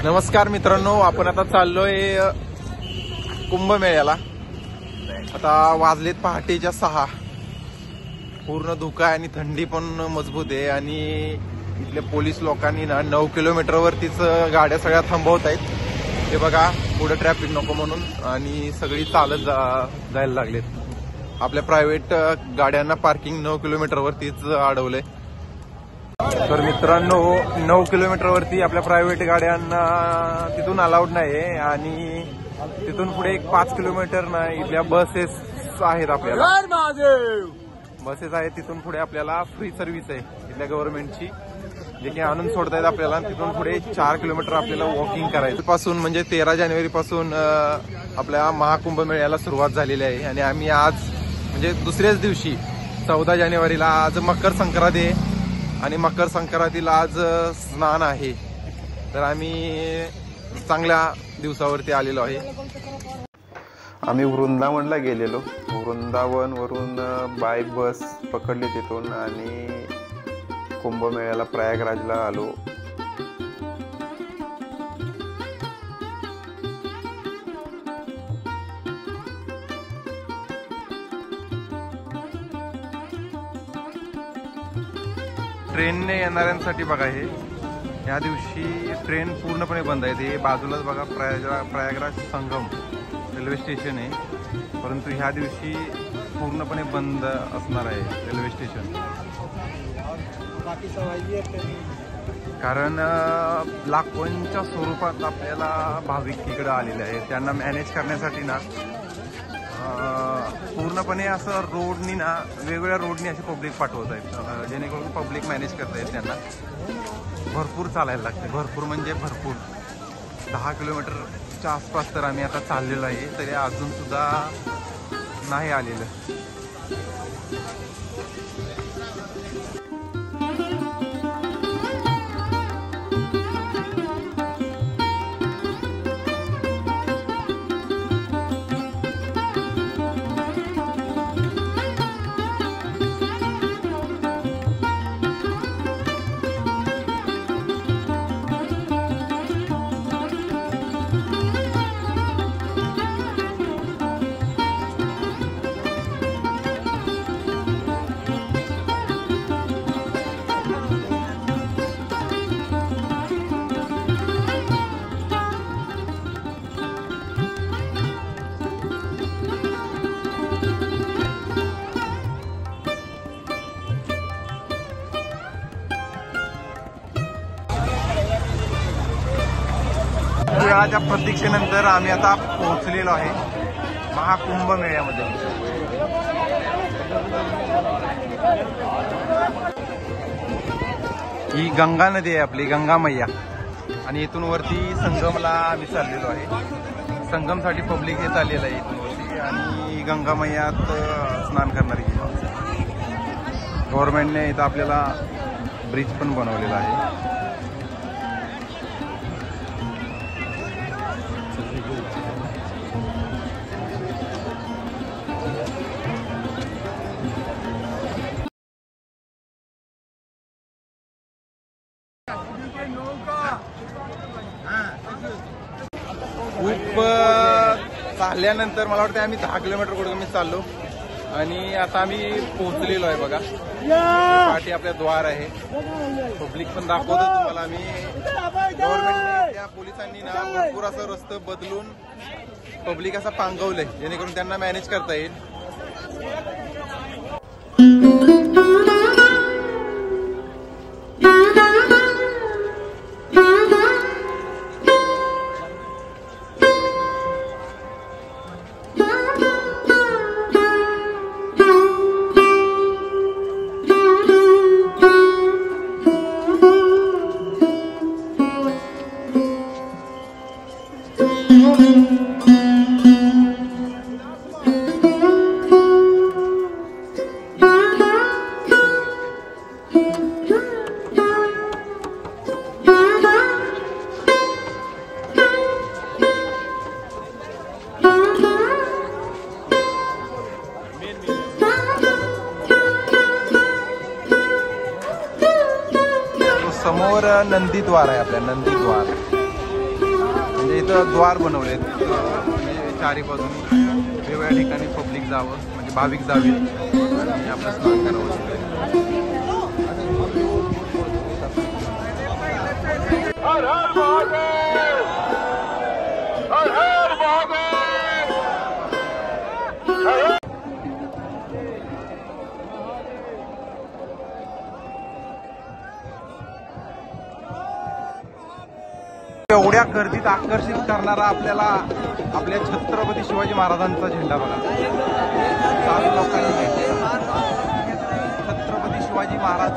नमस्कार मित्रांनो, आपण आता चाललोय कुंभमेळ्याला। आता वाजलेत पहाटेच्या 6। पूर्ण धुका आणि थंडी पण मजबूत आहे आणि इथल्या पोलीस लोकांनी ना 9 किलोमीटरवरतीच गाड्या सगळ्या थांबवत आहेत। ते बघा, पुढे ट्रॅफिक नको म्हणून आणि सगळी चालत जायला लागलेत। आपल्या प्रायव्हेट गाड्यांना पार्किंग 9 किलोमीटरवरतीच अडवलंय। तर मित्रांनो, 9 किलोमीटरवरती आपल्या प्रायव्हेट गाड्यांना तिथून अलाउड नाही आणि तिथून पुढे एक 5 किलोमीटर ना इथल्या बसेस आहेत। आपल्याला बसेस आहेत, तिथून पुढे आपल्याला फ्री सर्व्हिस आहे इथल्या गव्हर्नमेंटची, जे की आणून सोडतायत आपल्याला। तिथून पुढे 4 किलोमीटर आपल्याला वॉकिंग करायचं पासून, म्हणजे 13 जानेवारी पासून आपल्या महाकुंभ मेळ्याला सुरुवात झालेली आहे आणि आम्ही आज म्हणजे दुसऱ्याच दिवशी 14 जानेवारीला आज मकर संक्रांती आहे आणि मकर संक्रांतीला आज स्नान आहे। तर आम्ही चांगल्या दिवसावरती आलेलो आहे। आम्ही वृंदावनला गेलेलो, वृंदावन वरून बाय बस पकडली तिथून आणि कुंभमेळ्याला प्रयागराजला आलो। ट्रेनने येणाऱ्यांसाठी बघा, हे या दिवशी ट्रेन पूर्णपणे बंद आहे। ते बाजूलाच बघा प्रयागराज संगम रेल्वे स्टेशन आहे, परंतु ह्या दिवशी पूर्णपणे बंद असणार आहे रेल्वे स्टेशन। कारण लाखोंच्या स्वरूपात आपल्याला भाविक इकडे आलेले आहेत। त्यांना मॅनेज करण्यासाठी ना पूर्णपणे असं रोडनी ना वेगवेगळ्या रोडनी असे पब्लिक पाठवत आहेत, जेणेकरून पब्लिक मॅनेज करता येईल त्यांना। भरपूर चालायला लागते, भरपूर म्हणजे भरपूर। 10 किलोमीटरच्या आसपास तर आम्ही आता चाललेलो आहे, तरी अजून सुद्धा नाही आलेलं। वेळाच्या प्रतीक्षेनंतर आम्ही आता पोहोचलेलो आहे महाकुंभ मेळ्यामध्ये। ही गंगा नदी आहे आपली, गंगा मैया, आणि इथून वरती संगमला आम्ही चाललेलो आहे। संगमसाठी पब्लिक हे चाललेलं आहे इथून वरती, आणि गंगा मैयात स्नान करणार आहे। गव्हर्नमेंटने इथं आपल्याला ब्रिज पण बनवलेला आहे। खूप चालल्यानंतर मला वाटतं आम्ही 10 किलोमीटर कुठे कमी चाललो आणि आता आम्ही पोहोचलेलो आहे। बघा, पाठी आपल्या द्वार आहे। पब्लिक पण दाखवतो तुम्हाला आम्ही। गव्हर्नमेंटने त्या पोलिसांनी ना भरपूर असं रस्ते बदलून पब्लिक असं पांगवलंय, जेणेकरून त्यांना मॅनेज करता येईल। समोर नंदीद्वार आहे, आपल्या नंदीद्वार। म्हणजे इथं द्वार बनवलेत, म्हणजे चारी बाजूनी वेगवेगळ्या ठिकाणी पब्लिक जावं, म्हणजे भाविक जावीत आणि आपलं स्नान करावं. हर हर महादेव, हर हर महादेव, एवढ्या गर्दीत आकर्षित करणारा आपल्याला आपल्या छत्रपती शिवाजी महाराजांचा झेंडा बघा. चालू लोकांनी छत्रपती शिवाजी महाराज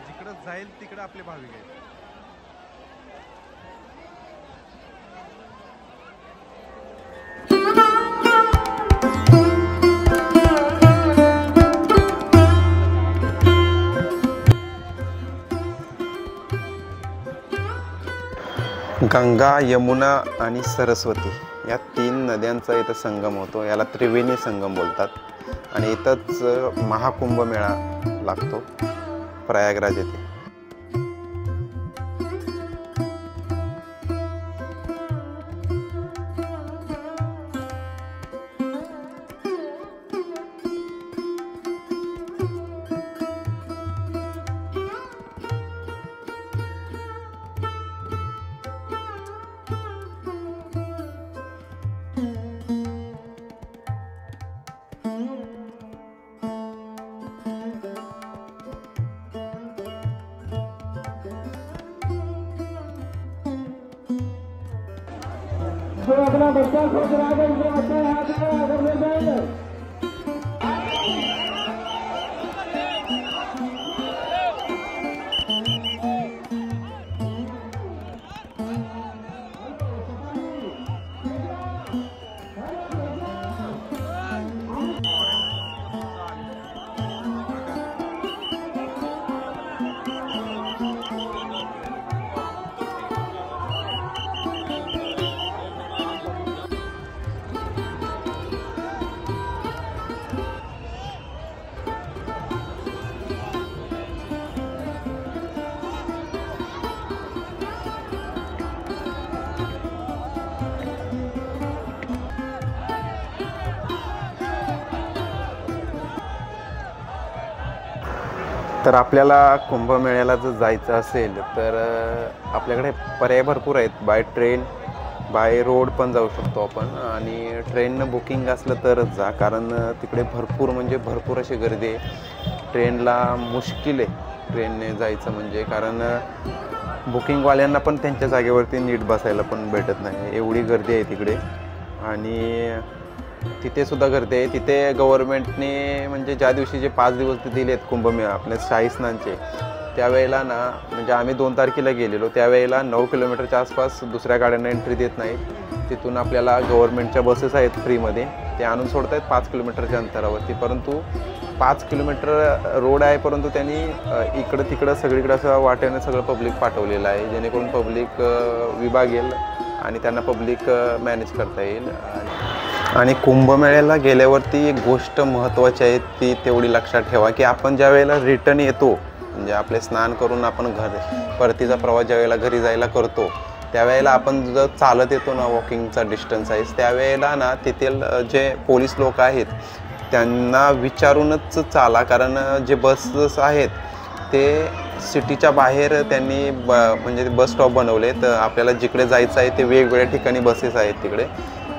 जिकडं जाईल तिकडं आपले भाविक आहेत. गंगा, यमुना आणि सरस्वती या 3 नद्यांचा इथं संगम होतो. याला त्रिवेणी संगम बोलतात. आणि इथंच महाकुंभ मेळा लागतो प्रयागराज येथे. जो अपना बच्चा सोच रहा है उसे अपने हाथ में अगर ले जाएंगे तर आपल्याला कुंभमेळ्याला जर जायचं असेल तर आपल्याकडे पर्याय भरपूर आहेत. बाय ट्रेन, बाय रोड पण जाऊ शकतो आपण. आणि ट्रेननं बुकिंग असलं तरच जा, कारण तिकडे भरपूर म्हणजे भरपूर अशी गर्दी आहे. ट्रेनला मुश्किल आहे ट्रेनने जायचं म्हणजे, कारण बुकिंगवाल्यांना पण त्यांच्या जागेवरती नीट बसायला पण भेटत नाही, एवढी गर्दी आहे तिकडे. आणि तिथे सुद्धा गर्दी आहे. तिथे गव्हर्नमेंटने म्हणजे ज्या दिवशी जे 5 दिवस दिलेत कुंभमेळा आपल्या शाही स्नानचे, त्यावेळेला ना म्हणजे आम्ही 2 तारखेला गेलेलो, त्यावेळेला 9 किलोमीटरच्या आसपास दुसऱ्या गाड्यांना एंट्री देत नाहीत. तिथून आपल्याला गव्हर्नमेंटच्या बसेस आहेत फ्रीमध्ये, ते आणून सोडत आहेत 5 किलोमीटरच्या अंतरावरती. परंतु 5 किलोमीटर रोड आहे, परंतु त्यांनी इकडं तिकडं सगळीकडं असं वाटेनं सगळं पब्लिक पाठवलेलं आहे, जेणेकरून पब्लिक विभागेल आणि त्यांना पब्लिक मॅनेज करता येईल. आणि कुंभमेळ्याला गेल्यावरती एक गोष्ट महत्त्वाची आहे, ती तेवढी लक्षात ठेवा की आपण ज्या वेळेला रिटर्न येतो, म्हणजे आपले स्नान करून आपण परतीचा प्रवास ज्या वेळेला घरी जायला करतो, त्यावेळेला आपण जर चालत येतो ना, वॉकिंगचा डिस्टन्स आहे, त्यावेळेला ना तेथील जे पोलीस लोक आहेत त्यांना विचारूनच चाला. कारण जे बसेस आहेत ते सिटीच्या बाहेर त्यांनी म्हणजे बस स्टॉप बनवले, तर आपल्याला जिकडे जायचं आहे ते वेगवेगळ्या ठिकाणी बसेस आहेत तिकडे.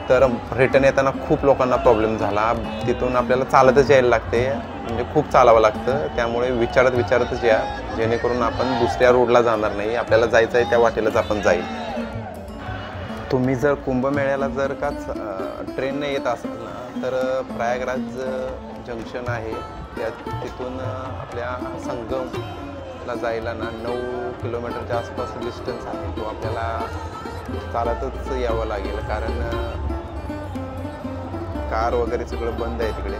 तर रिटर्न येताना खूप लोकांना प्रॉब्लेम झाला. तिथून आपल्याला चालतच यायला लागते, म्हणजे खूप चालावं लागतं. त्यामुळे विचारतच या, जेणेकरून आपण दुसऱ्या रोडला जाणार नाही. आपल्याला जायचं आहे त्या वाटेलाच आपण जाईल. तुम्ही जर कुंभमेळ्याला जर का ट्रेनने येत असाल ना, तर प्रयागराज जंक्शन आहे, तिथून आपल्या संगमला जायला ना 9 किलोमीटरच्या आसपास डिस्टन्स आहे. तो आपल्याला चालतच यावं लागेल, कारण कार वगैरे सगळं बंद आहे तिकडे.